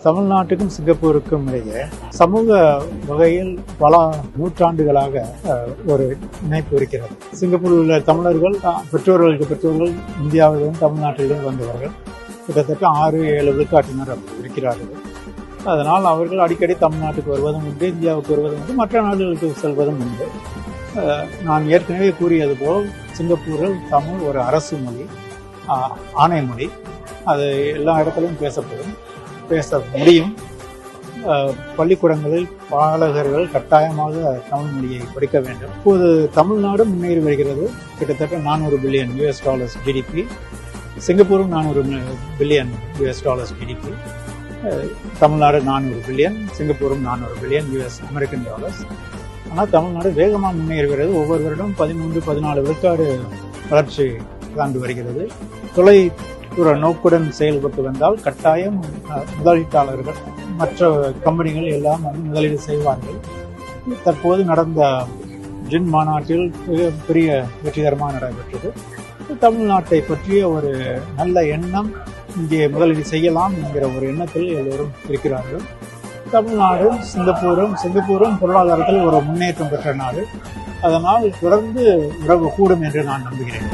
தமிழ்நாட்டுக்கும் சிங்கப்பூருக்கும் இடையே சமூக வகையில் பல நூற்றாண்டுகளாக ஒரு இணைப்பு இருக்கிறது. சிங்கப்பூரில் உள்ள தமிழர்கள் பெற்றோர்கள் இந்தியாவிலும் தமிழ்நாட்டிலும் வந்தவர்கள் கிட்டத்தட்ட 6-7 விழுக்காட்டினர் இருக்கிறார்கள். அதனால் அவர்கள் அடிக்கடி தமிழ்நாட்டுக்கு வருவதும் உண்டு, இந்தியாவுக்கு வருவதும் உண்டு, மற்ற நாடுகளுக்கு செல்வதும் உண்டு. நான் ஏற்கனவே கூறியது போல் சிங்கப்பூரில் தமிழ் ஒரு அரசு மொழி, ஆணை மொழி. அது எல்லா இடத்திலும் பேச முடியும். பள்ளிக்கூடங்களில் பாடகர்கள் கட்டாயமாக தமிழ் மொழியை படிக்க வேண்டும். இப்போது தமிழ்நாடு முன்னேறி வருகிறது. கிட்டத்தட்ட $400 பில்லியன் ஜிடிபி. சிங்கப்பூரும் $400 பில்லியன் ஜிடிபி. தமிழ்நாடு 400 பில்லியன், சிங்கப்பூரும் 400 பில்லியன் அமெரிக்கன் டாலர்ஸ். ஆனால் தமிழ்நாடு வேகமாக முன்னேறி வருகிறது. ஒவ்வொரு வருடம் 13-14 விழுக்காடு வளர்ச்சி காண்டு வருகிறது. தொலைதூர நோக்குடன் செயல்பட்டு வந்தால் கட்டாயம் முதலீட்டாளர்கள் மற்ற கம்பெனிகள் எல்லாம் முதலீடு செய்வார்கள். தற்போது நடந்த ஜின் மாநாட்டில் பெரிய வெற்றிகரமாக நடைபெற்றது. தமிழ்நாட்டை பற்றிய ஒரு நல்ல எண்ணம், இங்கே முதலீடு செய்யலாம் என்கிற ஒரு எண்ணத்தில் எல்லோரும் இருக்கிறார்கள். தமிழ்நாடும் சிங்கப்பூரும் பொருளாதாரத்தில் ஒரு முன்னேற்றம் பெற்ற நாடு. அதனால் தொடர்ந்து உறவு கூடும் என்று நான் நம்புகிறேன்.